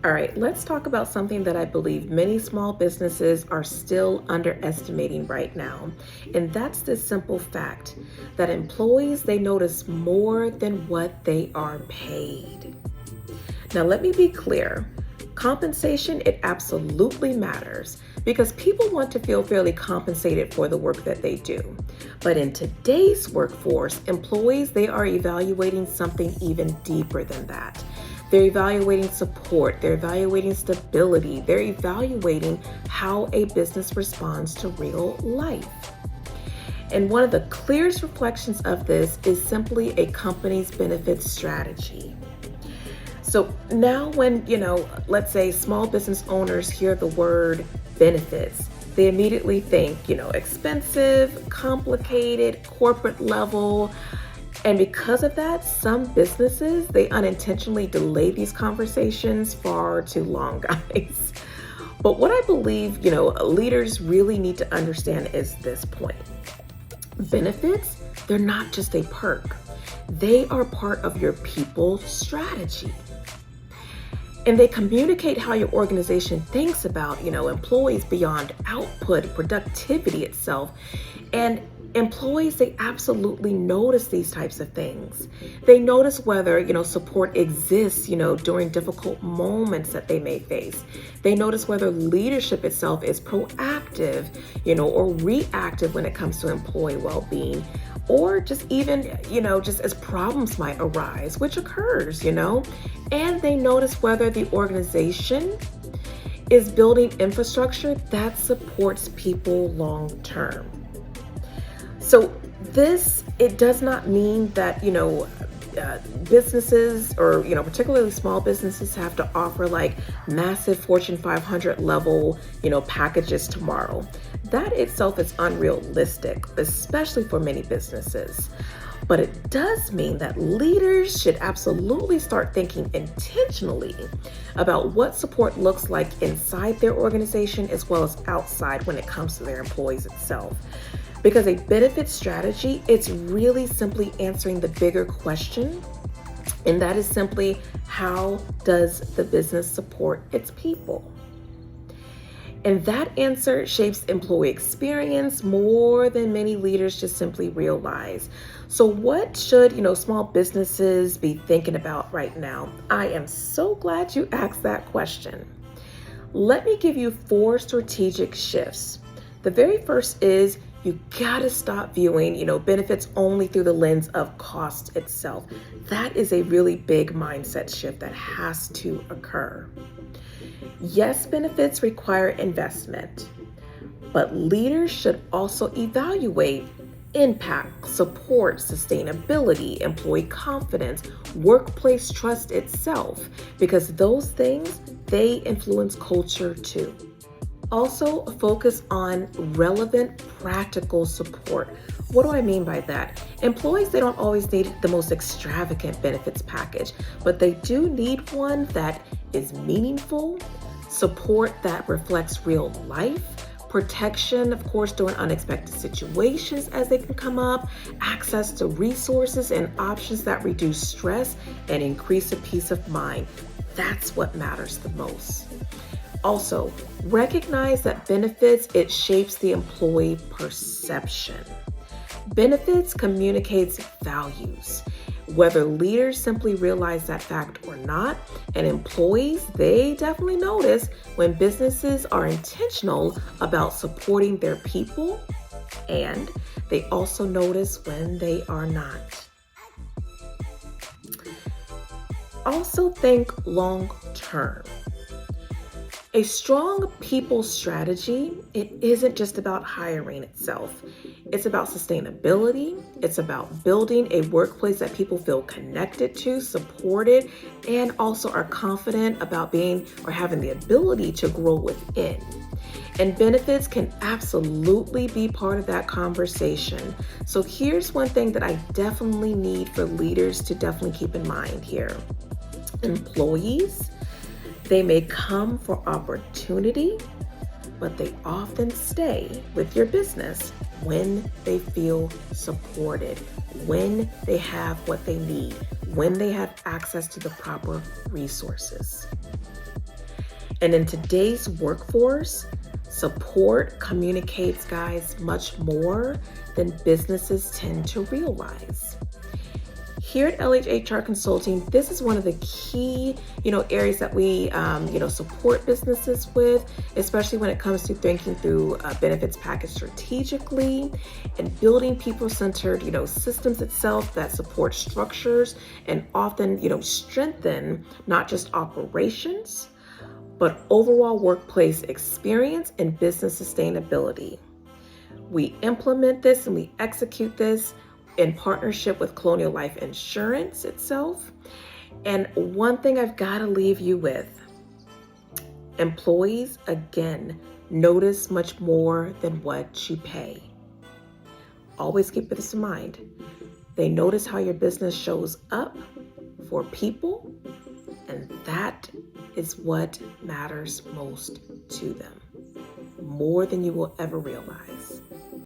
All right, let's talk about something that I believe many small businesses are still underestimating right now. And that's the simple fact that employees, they notice more than what they are paid. Now, let me be clear. Compensation, it absolutely matters because people want to feel fairly compensated for the work that they do. But in today's workforce, employees, they are evaluating something even deeper than that. They're evaluating support, they're evaluating stability, they're evaluating how a business responds to real life. And one of the clearest reflections of this is simply a company's benefits strategy. So now when, let's say small business owners hear the word benefits, they immediately think, expensive, complicated, corporate level. And because of that, some businesses, they unintentionally delay these conversations far too long, guys. But what I believe, leaders really need to understand is this point. Benefits, they're not just a perk. They are part of your people strategy. And they communicate how your organization thinks about, employees beyond output, productivity itself. And employees, they absolutely notice these types of things. They notice whether, support exists, during difficult moments that they may face. They notice whether leadership itself is proactive, or reactive when it comes to employee well-being, or just even, just as problems might arise, which occurs, and they notice whether the organization is building infrastructure that supports people long-term. So it does not mean that, businesses or, particularly small businesses have to offer like massive Fortune 500 level, packages tomorrow. That itself is unrealistic, especially for many businesses. But it does mean that leaders should absolutely start thinking intentionally about what support looks like inside their organization as well as outside when it comes to their employees itself. Because a benefit strategy, it's really simply answering the bigger question, and that is simply, how does the business support its people? And that answer shapes employee experience more than many leaders just simply realize. So what should, small businesses be thinking about right now? I am so glad you asked that question. Let me give you 4 strategic shifts. The very first is you gotta stop viewing, benefits only through the lens of cost itself. That is a really big mindset shift that has to occur. Yes, benefits require investment, but leaders should also evaluate impact, support, sustainability, employee confidence, workplace trust itself, because those things, they influence culture too. Also, focus on relevant, practical support. What do I mean by that? Employees, they don't always need the most extravagant benefits package, but they do need one that is meaningful, support that reflects real life, protection, of course, during unexpected situations as they can come up, access to resources and options that reduce stress and increase a peace of mind. That's what matters the most. Also, recognize that benefits, it shapes the employee perception. Benefits communicates values. Whether leaders simply realize that fact or not, and employees, they definitely notice when businesses are intentional about supporting their people, and they also notice when they are not. Also think long term. A strong people strategy, it isn't just about hiring itself. It's about sustainability. It's about building a workplace that people feel connected to, supported, and also are confident about being or having the ability to grow within. And benefits can absolutely be part of that conversation. So here's one thing that I definitely need for leaders to definitely keep in mind here. Employees, they may come for opportunity, but they often stay with your business when they feel supported, when they have what they need, when they have access to the proper resources. And in today's workforce, support communicates, guys, much more than businesses tend to realize. Here at LH HR Consulting, this is one of the key, areas that we, support businesses with, especially when it comes to thinking through a benefits package strategically and building people-centered, systems itself that support structures and often, strengthen not just operations, but overall workplace experience and business sustainability. We implement this and we execute this in partnership with Colonial Life Insurance itself. And one thing I've got to leave you with, employees, again, notice much more than what you pay. Always keep this in mind. They notice how your business shows up for people, and that is what matters most to them, more than you will ever realize.